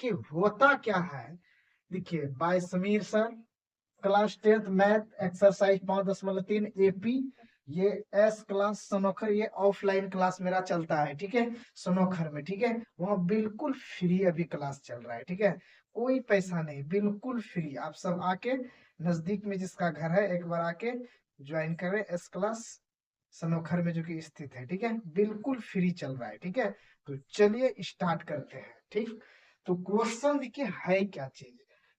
देखिए होता क्या है, देखिए by Sameer sir, class 10th math exercise 5.3 AP. ये एस क्लास सनोखर, ये ऑफलाइन क्लास मेरा चलता है, ठीक है, सनोखर में, ठीक है। वहाँ बिल्कुल फ्री अभी क्लास चल रहा है, ठीक है, कोई पैसा नहीं, बिल्कुल फ्री। आप सब आके नजदीक में जिसका घर है एक बार आके ज्वाइन करें एस क्लास सनोखर में, जो कि स्थित है, ठीक है, बिल्कुल फ्री चल रहा है, ठीक है। तो चलिए स्टार्ट करते हैं, ठीक। तो क्वेश्चन देखिए है क्या चीज,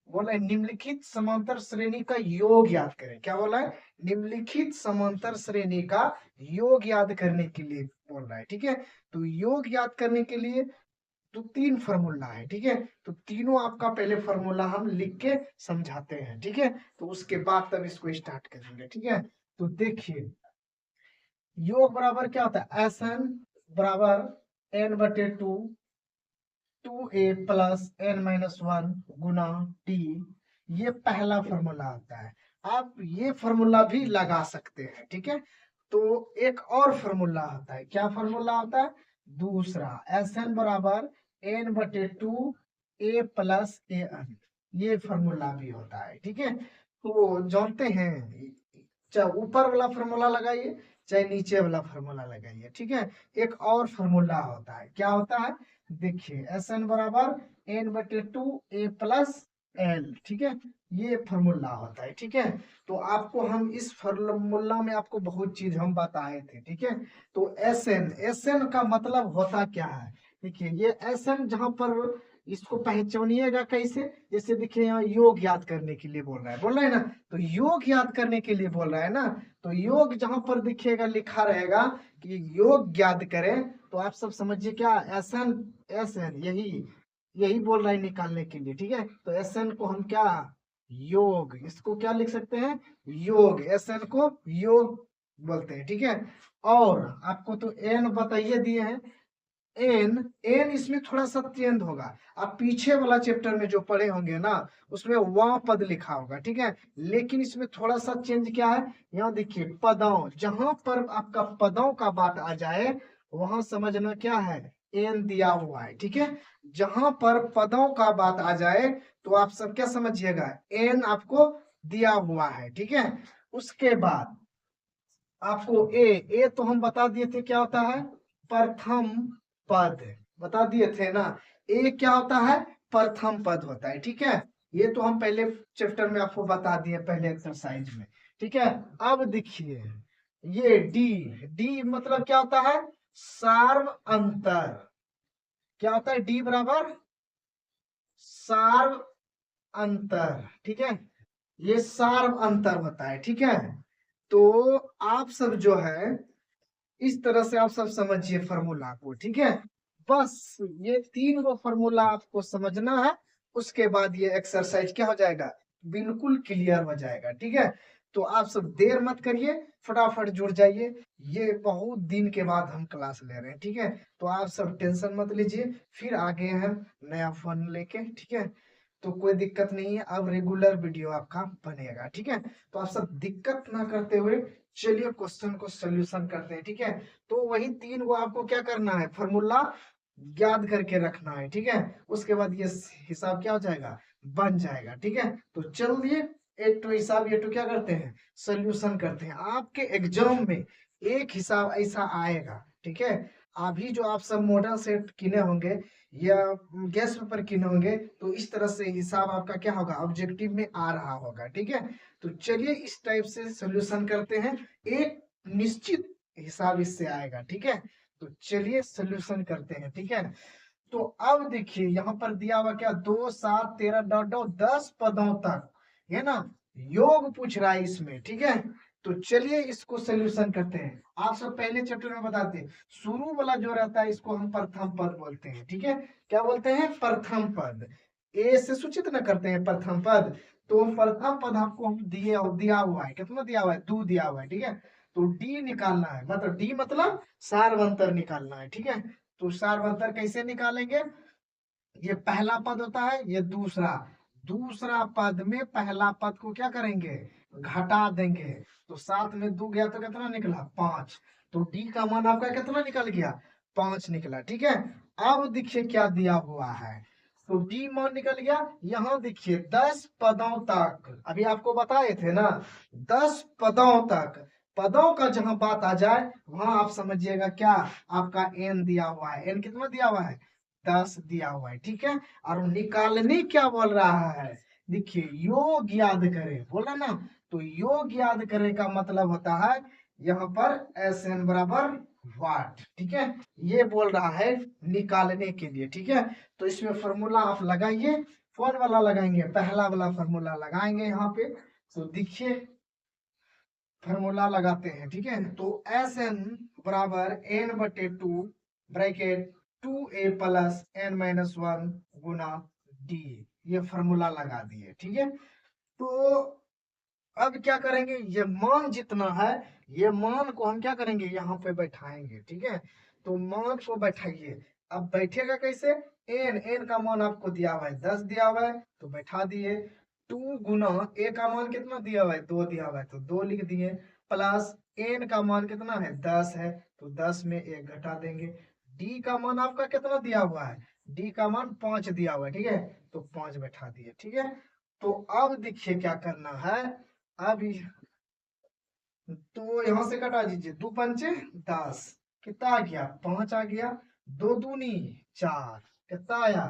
बोला है निम्नलिखित समांतर श्रेणी का योग याद करें। क्या बोला है, निम्नलिखित समांतर श्रेणी का योग याद करने के लिए बोल रहा है, ठीक है। तो योग याद करने के लिए तो तीन फॉर्मूला है, ठीक है। तो तीनों आपका पहले फॉर्मूला हम लिख के समझाते हैं, ठीक है। तो उसके बाद तब इसको स्टार्ट करेंगे, ठीक है। तो देखिए योग बराबर क्या होता है, एस एन बराबर n/2 2a प्लस n-1 गुना t। ये पहला फॉर्मूला आता है। आप ये फॉर्मूला भी लगा सकते हैं, ठीक है। तो एक और फॉर्मूला आता है, क्या फॉर्मूला आता है, दूसरा एस एन बराबर n/2 a plus a n. ये फॉर्मूला भी होता है, ठीक है। तो जानते हैं, चाहे ऊपर वाला फॉर्मूला लगाइए चाहे नीचे वाला फॉर्मूला लगाइए, ठीक है। एक और फॉर्मूला होता है, क्या होता है, देखिए एस एन बराबर n/2 a प्लस एल, ठीक है। ये फॉर्मूला होता है, ठीक है। तो आपको हम इस फॉर्मूला में आपको बहुत चीज हम बताए थे, ठीक है। तो एस एन का मतलब होता क्या है, देखिए ये एस एन जहां पर इसको पहचानिएगा कैसे, जैसे देखिए यहाँ योग याद करने के लिए बोल रहा है ना, तो योग याद करने के लिए बोल रहा है ना। तो योग जहां पर दिखेगा लिखा रहेगा कि योग याद करें, तो आप सब समझिए क्या, एस एन यही यही बोल रहा है निकालने के लिए, ठीक है। तो एस एन को हम क्या, योग, इसको क्या लिख सकते हैं, योग, एस एन को योग बोलते हैं, ठीक है। और आपको तो एन बताइए दिए हैं, एन एन इसमें थोड़ा सा चेंज होगा। आप पीछे वाला चैप्टर में जो पढ़े होंगे ना, उसमें वह पद लिखा होगा, ठीक है। लेकिन इसमें थोड़ा सा चेंज क्या है, यहाँ देखिए पदों, जहां पर आपका पदों का बात आ जाए वहां समझना क्या है, एन दिया हुआ है, ठीक है। जहां पर पदों का बात आ जाए तो आप सब क्या समझिएगा, एन आपको दिया हुआ है, ठीक है। उसके बाद आपको ए तो हम बता दिए थे क्या होता है, प्रथम पद, बता दिए थे ना। ए क्या होता है, प्रथम पद होता है, ठीक है। ये तो हम पहले चैप्टर में आपको बता दिए, पहले एक्सरसाइज में, ठीक है। अब देखिए ये डी, डी मतलब क्या होता है, सार्व अंतर। क्या होता है, डी बराबर सार्व अंतर, ठीक है। ये सार्व अंतर होता है, ठीक है। तो आप सब जो है इस तरह से आप सब समझिए फॉर्मूला को, ठीक है। बस ये तीन गो फॉर्मूला आपको समझना है, उसके बाद ये एक्सरसाइज क्या हो जाएगा, बिल्कुल क्लियर हो जाएगा, ठीक है। तो आप सब देर मत करिए, फटाफट जुड़ जाइए। ये बहुत दिन के बाद हम क्लास ले रहे हैं, ठीक है। तो आप सब टेंशन मत लीजिए, फिर आगे हम नया फोन लेके, ठीक है। तो कोई दिक्कत नहीं है, अब रेगुलर वीडियो आपका बनेगा, ठीक है। तो आप सब दिक्कत ना करते हुए चलिए क्वेश्चन को सोल्यूशन करते हैं, ठीक है। तो वही तीन को आपको क्या करना है, फॉर्मूला याद करके रखना है, ठीक है। उसके बाद ये हिसाब क्या हो जाएगा, बन जाएगा, ठीक है। तो चलिए एक तो हिसाब, ये तो क्या करते हैं, सोल्यूशन करते हैं। आपके एग्जाम में एक हिसाब ऐसा आएगा, ठीक है। अभी जो आप सब मॉडल सेट किने होंगे या गैस पेपर किने होंगे, तो इस तरह से हिसाब आपका क्या होगा, ऑब्जेक्टिव में आ रहा होगा, ठीक है। तो चलिए इस टाइप से सोल्यूशन करते हैं, एक निश्चित हिसाब इससे आएगा, ठीक है। तो चलिए सोल्यूशन करते हैं, ठीक है। तो अब देखिए यहाँ पर दिया हुआ क्या, 2 7 13 डॉट डॉट 10 पदों तक है ना, योग पूछ रहा है इसमें, ठीक है। तो चलिए इसको सोल्यूशन करते हैं। आप सब पहले चैप्टर में बताते हैं, शुरू वाला जो रहता है इसको हम प्रथम पद बोलते हैं, ठीक है। क्या बोलते हैं, प्रथम पद। ए से सूचित न करते हैं प्रथम पद। तो प्रथम पद आपको हम दिया हुआ है, कितना दिया हुआ है, 2 दिया हुआ है, ठीक है। तो डी निकालना है, मतलब डी मतलब सार्वंतर निकालना है, ठीक है। तो सार्वंतर कैसे निकालेंगे, ये पहला पद होता है, ये दूसरा, दूसरा पद में पहला पद को क्या करेंगे, घटा देंगे। तो 7 में 2 गया तो कितना निकला, 5। तो डी का मान आपका कितना निकल गया, 5 निकला, ठीक है। अब देखिए क्या दिया हुआ है, तो डी मान निकल गया। यहाँ देखिए 10 पदों तक, अभी आपको बताए थे ना, 10 पदों तक, पदों का जहां बात आ जाए वहां आप समझिएगा क्या, आपका एन दिया हुआ है। एन कितना दिया हुआ है, 10 दिया हुआ है, ठीक है। और निकालने क्या बोल रहा है, देखिए योग याद करे बोला ना, तो योग याद करे का मतलब होता है यहाँ पर एस एन बराबर वाट, ठीक है। ये बोल रहा है निकालने के लिए, ठीक है। तो इसमें फॉर्मूला आप लगाइए, कौन वाला लगाएंगे, पहला वाला फॉर्मूला लगाएंगे यहाँ पे। तो देखिए फॉर्मूला लगाते हैं, ठीक है। तो एस एन बराबर एन बटे two bracket 2a plus n minus 1 गुना डी, ये फॉर्मूला लगा दिए, ठीक है। तो अब क्या करेंगे, ये मान जितना है, ये मान को हम क्या करेंगे, यहाँ पे बैठाएंगे, ठीक है। तो मान को बैठाइए। अब बैठेगा कैसे, एन, एन का मान आपको दिया हुआ है 10 दिया हुआ है, तो बैठा दिए। 2 गुना ए का मान कितना दिया हुआ है, 2 दिया हुआ है, तो 2 लिख दिए, प्लस एन का मान कितना है 10 है, तो 10 में 1 घटा देंगे। डी का मान आपका कितना दिया हुआ है, डी का मान 5 दिया हुआ है, ठीक है, तो 5 बैठा दिए, ठीक है। तो अब देखिए क्या करना है, अभी तो यहां से कटा दीजिए, 2 पंचे 10, कितना आ गया 5 आ गया, 2 दूनी 4, कितना आया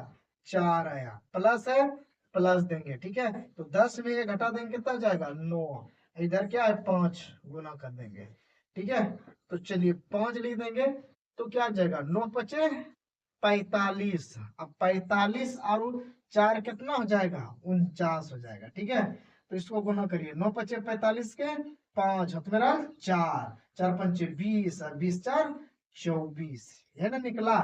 4 आया, प्लस है प्लस देंगे, ठीक है। तो 10 में ये घटा देंगे कितना जाएगा 9, इधर क्या है 5 गुना कर देंगे, ठीक है। तो चलिए 5 लिख देंगे, तो क्या आ जाएगा 9 पचे 45, अब 45 और 4 कितना हो जाएगा 49 हो जाएगा, ठीक है। तो इसको गुना करिए, 9 पचे 45 के 5 और मेरा 4, 4 पंचे 20 और 20 4 24, है ना निकला।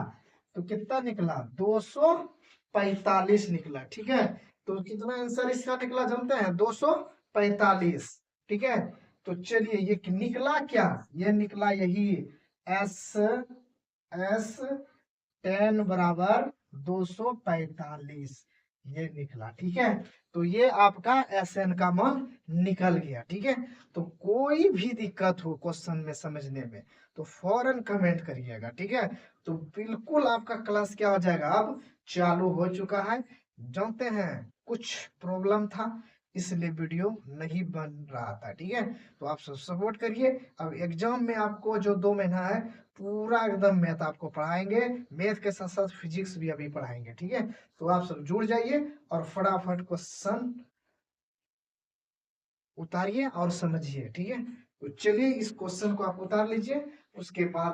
तो कितना निकला 245 निकला, ठीक है। तो कितना आंसर इसका निकला जानते हैं, 245, ठीक है। तो चलिए ये निकला क्या, ये निकला यही एस एस 10 बराबर 245, ये निकला, ठीक है। तो ये आपका एस एन का मान निकल गया, ठीक है। तो कोई भी दिक्कत हो क्वेश्चन में समझने में तो फौरन कमेंट करिएगा, ठीक है। तो बिल्कुल आपका क्लास क्या हो जाएगा, अब चालू हो चुका है। जानते हैं कुछ प्रॉब्लम था इसलिए वीडियो नहीं बन रहा था, ठीक है। तो आप सब सपोर्ट करिए। अब एग्जाम में आपको जो 2 महीना है पूरा एकदम मैथ आपको पढ़ाएंगे, मैथ के साथ साथ फिजिक्स भी अभी पढ़ाएंगे, ठीक है। तो आप सब जुड़ जाइए और फटाफट क्वेश्चन उतारिए और समझिए, ठीक है। तो चलिए इस क्वेश्चन को आप उतार लीजिए, उसके बाद